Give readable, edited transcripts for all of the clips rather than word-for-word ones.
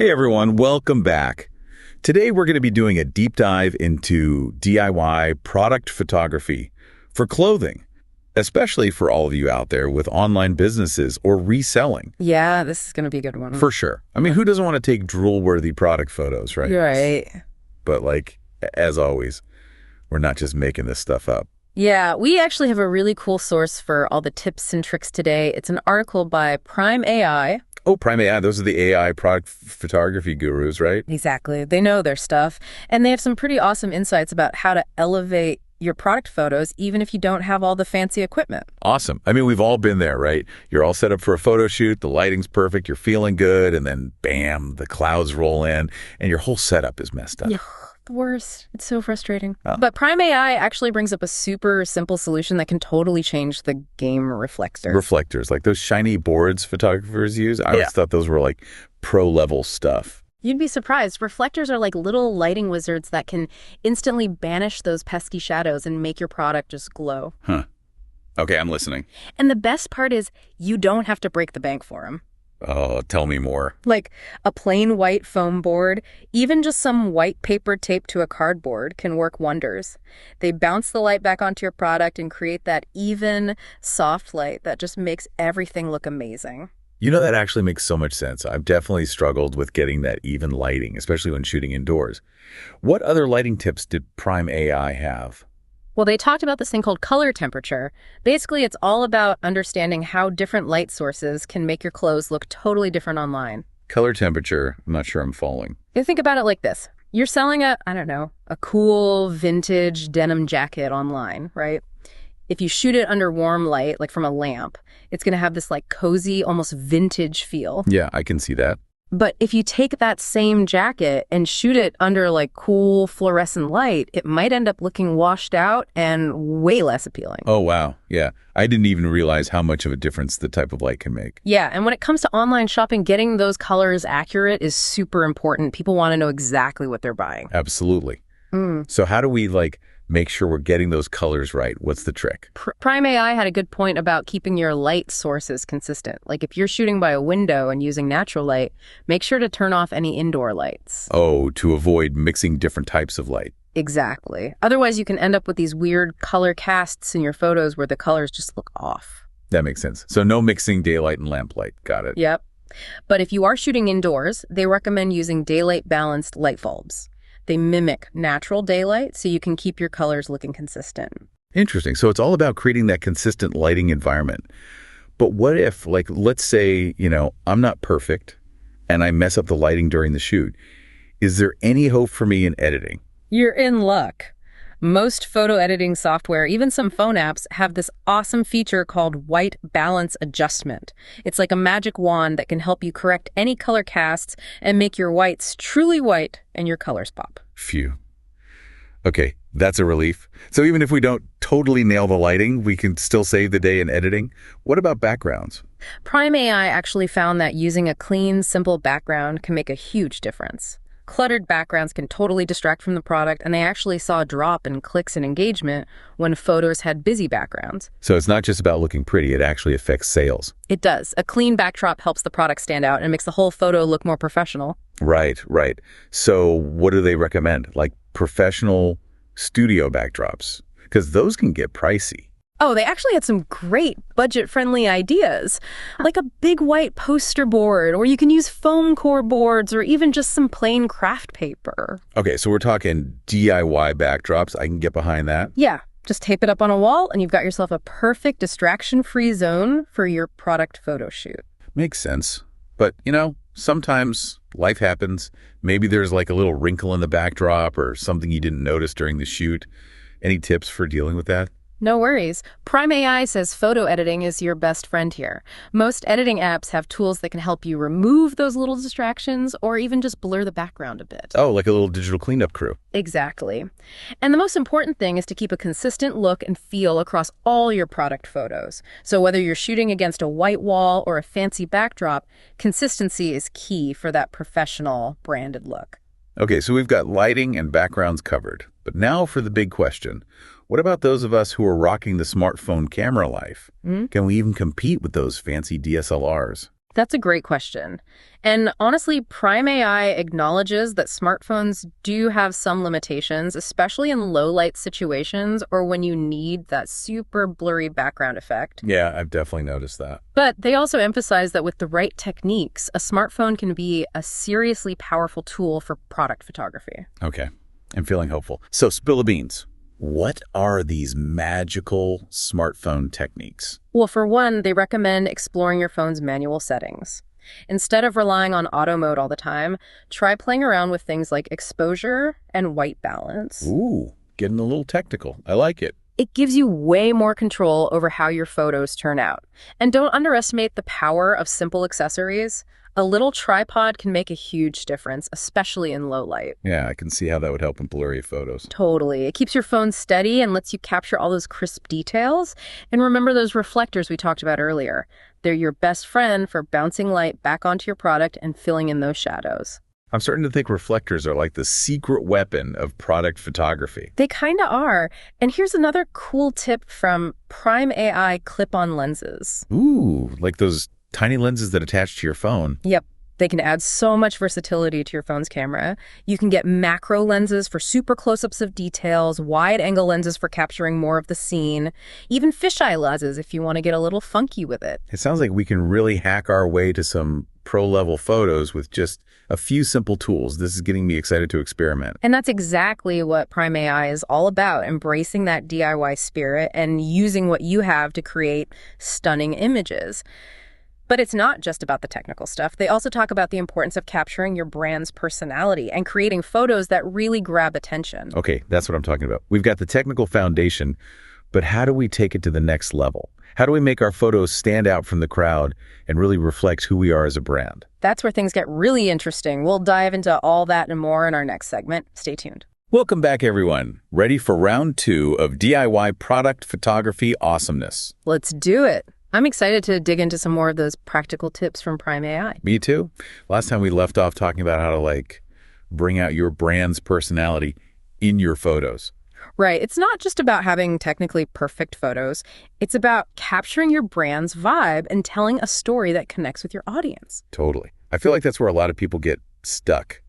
Hey everyone, welcome back. Today we're going to be doing a deep dive into DIY product photography for clothing, especially for all of you out there with online businesses or reselling. Yeah, this is going to be a good one. For sure. I mean, who doesn't want to take drool-worthy product photos, right? Right. But as always, we're not just making this stuff up. Yeah, we actually have a really cool source for all the tips and tricks today. It's an article by Prime AI. Oh, Prime AI, those are the AI product photography gurus, right? Exactly. They know their stuff. And they have some pretty awesome insights about how to elevate your product photos, even if you don't have all the fancy equipment. Awesome. I mean, we've all been there, right? You're all set up for a photo shoot, the lighting's perfect, you're feeling good, and then bam, the clouds roll in, and your whole setup is messed up. Yeah, the worst. It's so frustrating. Oh. But Prime AI actually brings up a super simple solution that can totally change the game. Reflectors, like those shiny boards photographers use. I always thought those were like pro-level stuff. You'd be surprised. Reflectors are like little lighting wizards that can instantly banish those pesky shadows and make your product just glow. Huh. Okay, I'm listening. And the best part is you don't have to break the bank for them. Oh, tell me more. Like a plain white foam board, even just some white paper taped to a cardboard can work wonders. They bounce the light back onto your product and create that even, soft light that just makes everything look amazing. You know, that actually makes so much sense. I've definitely struggled with getting that even lighting, especially when shooting indoors. What other lighting tips did Prime AI have? Well, they talked about this thing called color temperature. Basically, it's all about understanding how different light sources can make your clothes look totally different online. Color temperature, I'm not sure I'm following. You think about it like this. You're selling a cool vintage denim jacket online, right? If you shoot it under warm light, like from a lamp, it's going to have this like cozy, almost vintage feel. Yeah, I can see that. But if you take that same jacket and shoot it under like cool fluorescent light, it might end up looking washed out and way less appealing. Oh, wow. Yeah. I didn't even realize how much of a difference the type of light can make. Yeah. And when it comes to online shopping, getting those colors accurate is super important. People want to know exactly what they're buying. Absolutely. So how do we make sure we're getting those colors right? What's the trick? Prime AI had a good point about keeping your light sources consistent. Like if you're shooting by a window and using natural light, make sure to turn off any indoor lights. Oh, to avoid mixing different types of light. Exactly. Otherwise, you can end up with these weird color casts in your photos where the colors just look off. That makes sense. So no mixing daylight and lamplight. Got it. Yep. But if you are shooting indoors, they recommend using daylight balanced light bulbs. They mimic natural daylight, so you can keep your colors looking consistent. Interesting. So it's all about creating that consistent lighting environment. But what if, let's say, I'm not perfect and I mess up the lighting during the shoot. Is there any hope for me in editing? You're in luck. Most photo editing software, even some phone apps, have this awesome feature called white balance adjustment. It's like a magic wand that can help you correct any color casts and make your whites truly white and your colors pop. Phew. Okay, that's a relief. So even if we don't totally nail the lighting, we can still save the day in editing. What about backgrounds? Prime AI actually found that using a clean, simple background can make a huge difference. Cluttered backgrounds can totally distract from the product, and they actually saw a drop in clicks and engagement when photos had busy backgrounds. So it's not just about looking pretty, it actually affects sales. It does. A clean backdrop helps the product stand out and makes the whole photo look more professional. Right. So what do they recommend? Like professional studio backdrops? Because those can get pricey. Oh, they actually had some great budget-friendly ideas, like a big white poster board, or you can use foam core boards, or even just some plain craft paper. Okay, so we're talking DIY backdrops. I can get behind that. Yeah, just tape it up on a wall, and you've got yourself a perfect distraction-free zone for your product photo shoot. Makes sense. But, sometimes life happens. Maybe there's like a little wrinkle in the backdrop or something you didn't notice during the shoot. Any tips for dealing with that? No worries. Prime AI says photo editing is your best friend here. Most editing apps have tools that can help you remove those little distractions or even just blur the background a bit. Oh, like a little digital cleanup crew. Exactly. And the most important thing is to keep a consistent look and feel across all your product photos. So whether you're shooting against a white wall or a fancy backdrop, consistency is key for that professional branded look. Okay, so we've got lighting and backgrounds covered. But now for the big question. What about those of us who are rocking the smartphone camera life? Can we even compete with those fancy DSLRs? That's a great question. And honestly, Prime AI acknowledges that smartphones do have some limitations, especially in low light situations or when you need that super blurry background effect. Yeah, I've definitely noticed that. But they also emphasize that with the right techniques, a smartphone can be a seriously powerful tool for product photography. Okay, I'm feeling hopeful. So spill the beans. What are these magical smartphone techniques? Well, for one, they recommend exploring your phone's manual settings. Instead of relying on auto mode all the time, try playing around with things like exposure and white balance. Ooh, getting a little technical. I like it. It gives you way more control over how your photos turn out. And don't underestimate the power of simple accessories. A little tripod can make a huge difference, especially in low light. Yeah, I can see how that would help in blurry photos. Totally. It keeps your phone steady and lets you capture all those crisp details. And remember those reflectors we talked about earlier. They're your best friend for bouncing light back onto your product and filling in those shadows. I'm starting to think reflectors are like the secret weapon of product photography. They kind of are. And here's another cool tip from Prime AI clip-on lenses. Ooh, like those tiny lenses that attach to your phone. Yep. They can add so much versatility to your phone's camera. You can get macro lenses for super close-ups of details, wide-angle lenses for capturing more of the scene, even fisheye lenses if you want to get a little funky with it. It sounds like we can really hack our way to some pro-level photos with just a few simple tools. This is getting me excited to experiment. And that's exactly what Prime AI is all about, embracing that DIY spirit and using what you have to create stunning images. But it's not just about the technical stuff. They also talk about the importance of capturing your brand's personality and creating photos that really grab attention. Okay, that's what I'm talking about. We've got the technical foundation, but how do we take it to the next level? How do we make our photos stand out from the crowd and really reflect who we are as a brand? That's where things get really interesting. We'll dive into all that and more in our next segment. Stay tuned. Welcome back, everyone. Ready for round 2 of DIY product photography awesomeness. Let's do it. I'm excited to dig into some more of those practical tips from Prime AI. Me too. Last time we left off talking about how to bring out your brand's personality in your photos. Right. It's not just about having technically perfect photos. It's about capturing your brand's vibe and telling a story that connects with your audience. Totally. I feel like that's where a lot of people get stuck,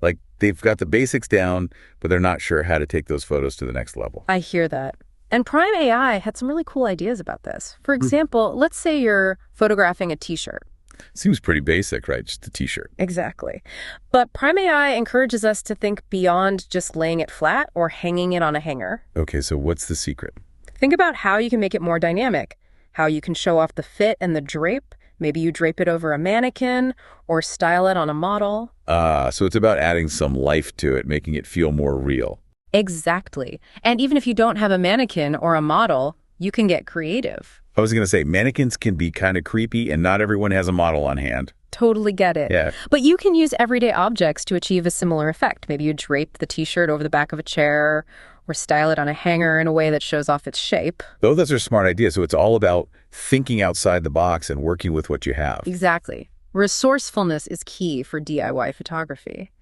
Like they've got the basics down, but they're not sure how to take those photos to the next level. I hear that. And Prime AI had some really cool ideas about this. For example, let's say you're photographing a t-shirt. Seems pretty basic, right? Just a t-shirt. Exactly. But Prime AI encourages us to think beyond just laying it flat or hanging it on a hanger. Okay, so what's the secret? Think about how you can make it more dynamic, how you can show off the fit and the drape. Maybe you drape it over a mannequin or style it on a model. So it's about adding some life to it, making it feel more real. Exactly. And even if you don't have a mannequin or a model, you can get creative. I was going to say, mannequins can be kind of creepy, and not everyone has a model on hand. Totally get it. Yeah. But you can use everyday objects to achieve a similar effect. Maybe you drape the t-shirt over the back of a chair or style it on a hanger in a way that shows off its shape. Though those are smart ideas. So it's all about thinking outside the box and working with what you have. Exactly. Resourcefulness is key for DIY photography.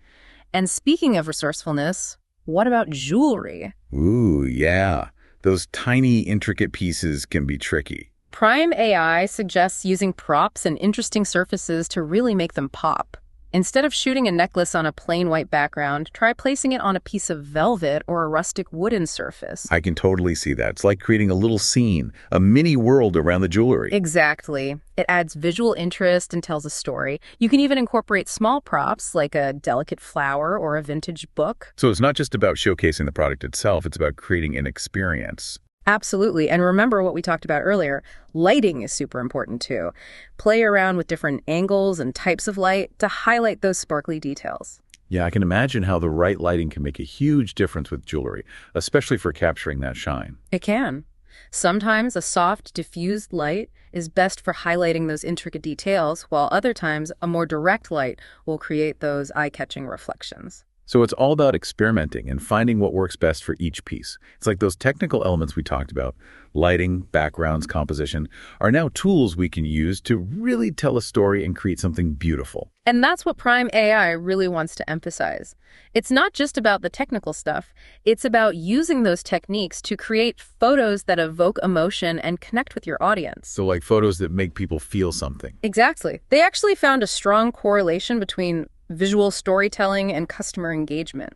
And speaking of resourcefulness, what about jewelry? Ooh, yeah. Those tiny, intricate pieces can be tricky. Prime AI suggests using props and interesting surfaces to really make them pop. Instead of shooting a necklace on a plain white background, try placing it on a piece of velvet or a rustic wooden surface. I can totally see that. It's like creating a little scene, a mini world around the jewelry. Exactly. It adds visual interest and tells a story. You can even incorporate small props like a delicate flower or a vintage book. So it's not just about showcasing the product itself, it's about creating an experience. Absolutely. And remember what we talked about earlier, lighting is super important too. Play around with different angles and types of light to highlight those sparkly details. Yeah, I can imagine how the right lighting can make a huge difference with jewelry, especially for capturing that shine. It can. Sometimes a soft, diffused light is best for highlighting those intricate details, while other times a more direct light will create those eye-catching reflections. So it's all about experimenting and finding what works best for each piece. It's like those technical elements we talked about, lighting, backgrounds, composition, are now tools we can use to really tell a story and create something beautiful. And that's what Prime AI really wants to emphasize. It's not just about the technical stuff. It's about using those techniques to create photos that evoke emotion and connect with your audience. So like photos that make people feel something. Exactly. They actually found a strong correlation between visual storytelling and customer engagement.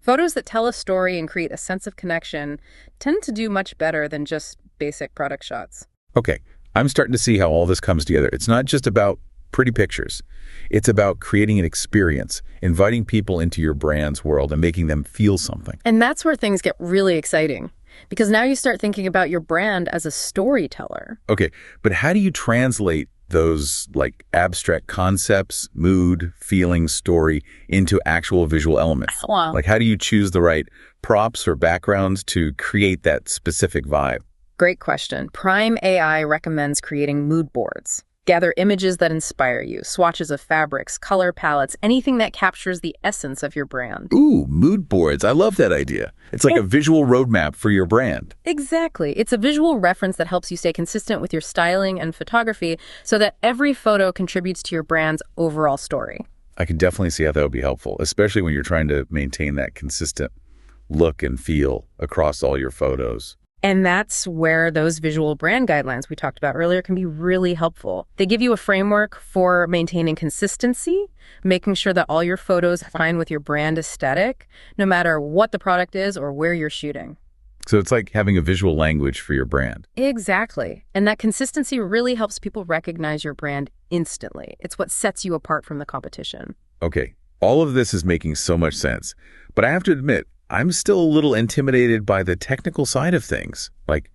Photos that tell a story and create a sense of connection tend to do much better than just basic product shots. Okay, I'm starting to see how all this comes together. It's not just about pretty pictures. It's about creating an experience, inviting people into your brand's world and making them feel something. And that's where things get really exciting, because now you start thinking about your brand as a storyteller. Okay, but how do you translate those like abstract concepts, mood, feeling, story into actual visual elements? Wow. Like how do you choose the right props or backgrounds to create that specific vibe? Great question. Prime AI recommends creating mood boards. Gather images that inspire you, swatches of fabrics, color palettes, anything that captures the essence of your brand. Ooh, mood boards. I love that idea. It's like a visual roadmap for your brand. Exactly. It's a visual reference that helps you stay consistent with your styling and photography so that every photo contributes to your brand's overall story. I can definitely see how that would be helpful, especially when you're trying to maintain that consistent look and feel across all your photos. And that's where those visual brand guidelines we talked about earlier can be really helpful. They give you a framework for maintaining consistency, making sure that all your photos align with your brand aesthetic, no matter what the product is or where you're shooting. So it's like having a visual language for your brand. Exactly. And that consistency really helps people recognize your brand instantly. It's what sets you apart from the competition. Okay, all of this is making so much sense, but I have to admit, I'm still a little intimidated by the technical side of things. Like,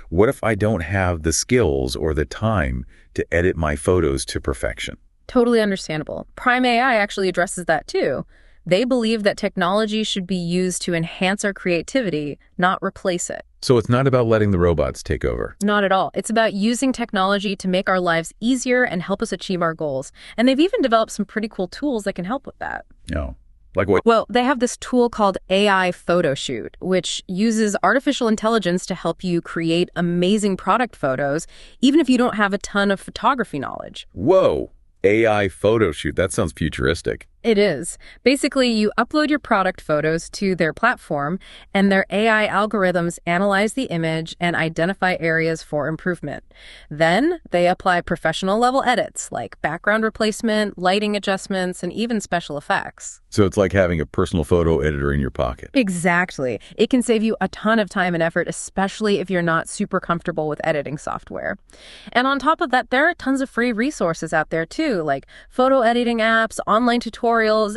what if I don't have the skills or the time to edit my photos to perfection? Totally understandable. Prime AI actually addresses that too. They believe that technology should be used to enhance our creativity, not replace it. So it's not about letting the robots take over. Not at all. It's about using technology to make our lives easier and help us achieve our goals. And they've even developed some pretty cool tools that can help with that. No. Like what? Well, they have this tool called AI Photoshoot, which uses artificial intelligence to help you create amazing product photos, even if you don't have a ton of photography knowledge. Whoa. AI photo shoot. That sounds futuristic. It is. Basically, you upload your product photos to their platform, and their AI algorithms analyze the image and identify areas for improvement. Then they apply professional-level edits like background replacement, lighting adjustments, and even special effects. So it's like having a personal photo editor in your pocket. Exactly. It can save you a ton of time and effort, especially if you're not super comfortable with editing software. And on top of that, there are tons of free resources out there too, like photo editing apps, online tutorials,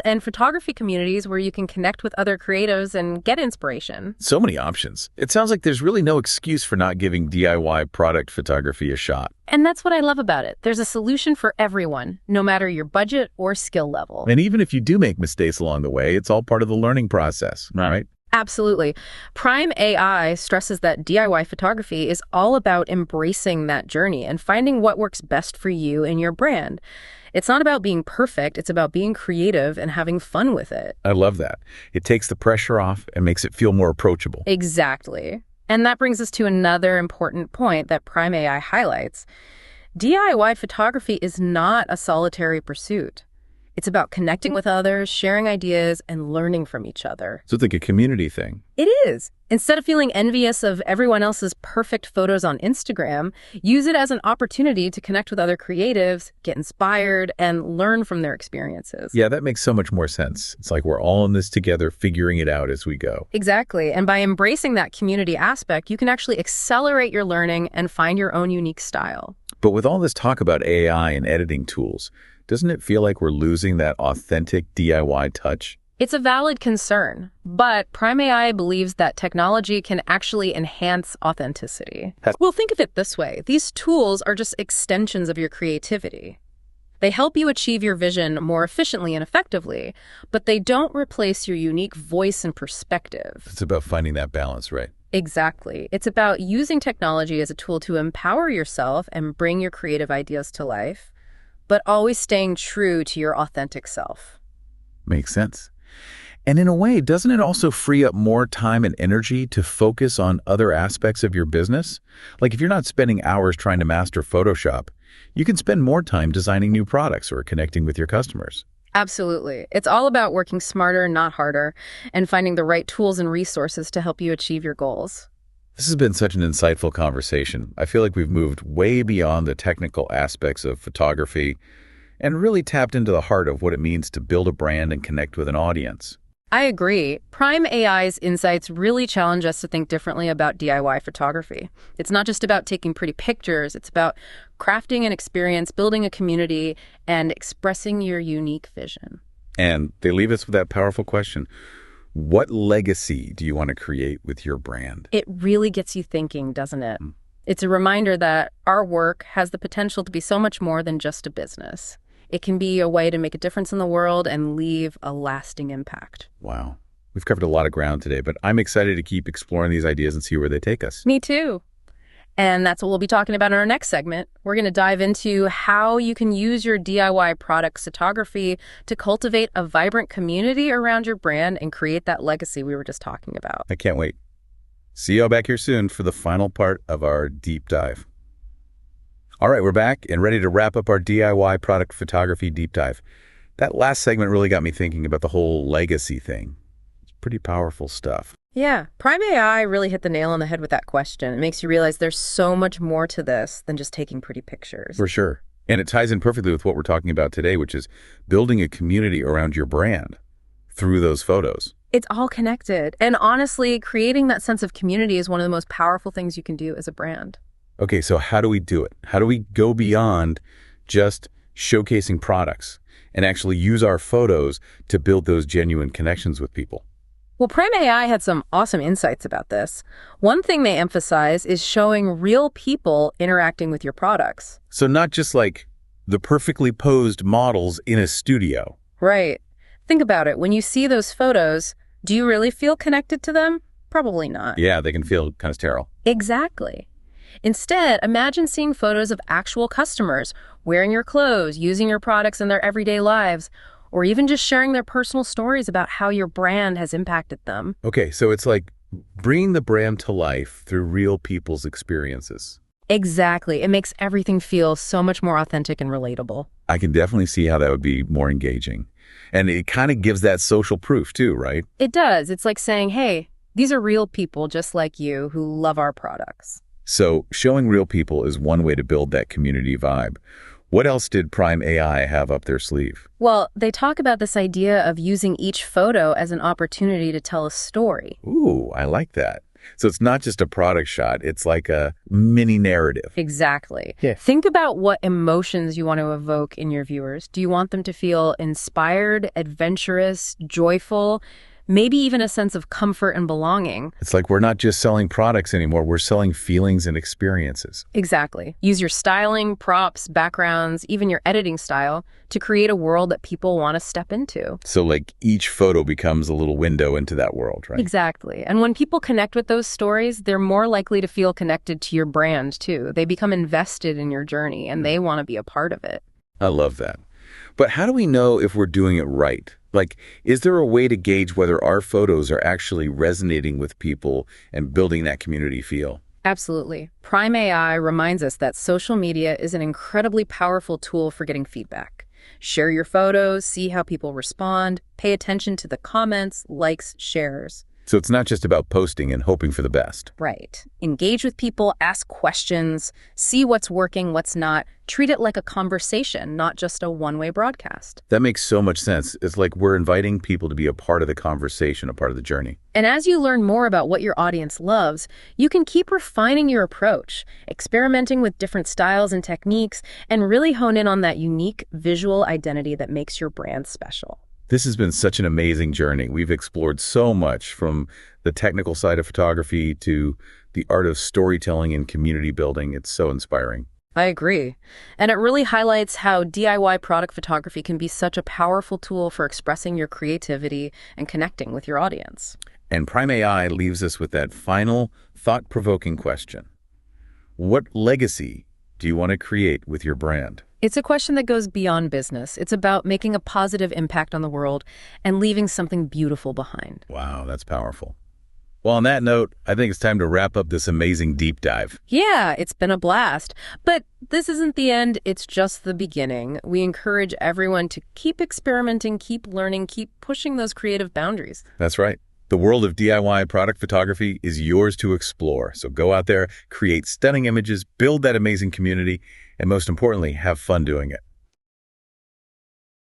and photography communities where you can connect with other creatives and get inspiration. So many options. It sounds like there's really no excuse for not giving DIY product photography a shot. And that's what I love about it. There's a solution for everyone, no matter your budget or skill level. And even if you do make mistakes along the way, it's all part of the learning process, right? Absolutely. Prime AI stresses that DIY photography is all about embracing that journey and finding what works best for you and your brand. It's not about being perfect, it's about being creative and having fun with it. I love that. It takes the pressure off and makes it feel more approachable. Exactly. And that brings us to another important point that Prime AI highlights. DIY photography is not a solitary pursuit. It's about connecting with others, sharing ideas, and learning from each other. So it's like a community thing. It is. Instead of feeling envious of everyone else's perfect photos on Instagram, use it as an opportunity to connect with other creatives, get inspired, and learn from their experiences. Yeah, that makes so much more sense. It's like we're all in this together, figuring it out as we go. Exactly. And by embracing that community aspect, you can actually accelerate your learning and find your own unique style. But with all this talk about AI and editing tools, doesn't it feel like we're losing that authentic DIY touch? It's a valid concern, but Prime AI believes that technology can actually enhance authenticity. Well, think of it this way. These tools are just extensions of your creativity. They help you achieve your vision more efficiently and effectively, but they don't replace your unique voice and perspective. It's about finding that balance, right? Exactly. It's about using technology as a tool to empower yourself and bring your creative ideas to life, but always staying true to your authentic self. Makes sense. And in a way, doesn't it also free up more time and energy to focus on other aspects of your business? Like if you're not spending hours trying to master Photoshop, you can spend more time designing new products or connecting with your customers. Absolutely. It's all about working smarter, not harder, and finding the right tools and resources to help you achieve your goals. This has been such an insightful conversation. I feel like we've moved way beyond the technical aspects of photography and really tapped into the heart of what it means to build a brand and connect with an audience. I agree. Prime AI's insights really challenge us to think differently about DIY photography. It's not just about taking pretty pictures, it's about crafting an experience, building a community, and expressing your unique vision. And they leave us with that powerful question. What legacy do you want to create with your brand? It really gets you thinking, doesn't it? It's a reminder that our work has the potential to be so much more than just a business. It can be a way to make a difference in the world and leave a lasting impact. Wow. We've covered a lot of ground today, but I'm excited to keep exploring these ideas and see where they take us. Me too. And that's what we'll be talking about in our next segment. We're going to dive into how you can use your DIY product photography to cultivate a vibrant community around your brand and create that legacy we were just talking about. I can't wait. See you all back here soon for the final part of our deep dive. All right, we're back and ready to wrap up our DIY product photography deep dive. That last segment really got me thinking about the whole legacy thing. It's pretty powerful stuff. Yeah, Prime AI really hit the nail on the head with that question. It makes you realize there's so much more to this than just taking pretty pictures. For sure. And it ties in perfectly with what we're talking about today, which is building a community around your brand through those photos. It's all connected. And honestly, creating that sense of community is one of the most powerful things you can do as a brand. Okay, so how do we do it? How do we go beyond just showcasing products and actually use our photos to build those genuine connections with people? Well, Prime AI had some awesome insights about this. One thing they emphasize is showing real people interacting with your products. So not just like the perfectly posed models in a studio. Right. Think about it. When you see those photos, do you really feel connected to them? Probably not. Yeah, they can feel kind of sterile. Exactly. Instead, imagine seeing photos of actual customers wearing your clothes, using your products in their everyday lives, or even just sharing their personal stories about how your brand has impacted them. Okay, so it's like bringing the brand to life through real people's experiences. Exactly. It makes everything feel so much more authentic and relatable. I can definitely see how that would be more engaging. And it kind of gives that social proof too, right? It does. It's like saying, hey, these are real people just like you who love our products. So showing real people is one way to build that community vibe. What else did Prime AI have up their sleeve? Well, they talk about this idea of using each photo as an opportunity to tell a story. Ooh, I like that. So it's not just a product shot, it's like a mini narrative. Exactly. Yeah. Think about what emotions you want to evoke in your viewers. Do you want them to feel inspired, adventurous, joyful, maybe even a sense of comfort and belonging? It's like we're not just selling products anymore, we're selling feelings and experiences. Exactly. Use your styling, props, backgrounds, even your editing style to create a world that people want to step into. So like each photo becomes a little window into that world, right? Exactly. And when people connect with those stories, they're more likely to feel connected to your brand too. They become invested in your journey and they want to be a part of it. I love that. But how do we know if we're doing it right? Like, is there a way to gauge whether our photos are actually resonating with people and building that community feel? Absolutely. Prime AI reminds us that social media is an incredibly powerful tool for getting feedback. Share your photos, see how people respond, pay attention to the comments, likes, shares. So it's not just about posting and hoping for the best. Right. Engage with people, ask questions, see what's working, what's not. Treat it like a conversation, not just a one-way broadcast. That makes so much sense. It's like we're inviting people to be a part of the conversation, a part of the journey. And as you learn more about what your audience loves, you can keep refining your approach, experimenting with different styles and techniques, and really hone in on that unique visual identity that makes your brand special. This has been such an amazing journey. We've explored so much from the technical side of photography to the art of storytelling and community building. It's so inspiring. I agree. And it really highlights how DIY product photography can be such a powerful tool for expressing your creativity and connecting with your audience. And Prime AI leaves us with that final thought-provoking question. What legacy do you want to create with your brand? It's a question that goes beyond business. It's about making a positive impact on the world and leaving something beautiful behind. Wow, that's powerful. Well, on that note, I think it's time to wrap up this amazing deep dive. Yeah, it's been a blast. But this isn't the end, it's just the beginning. We encourage everyone to keep experimenting, keep learning, keep pushing those creative boundaries. That's right. The world of DIY product photography is yours to explore. So go out there, create stunning images, build that amazing community, and most importantly, have fun doing it.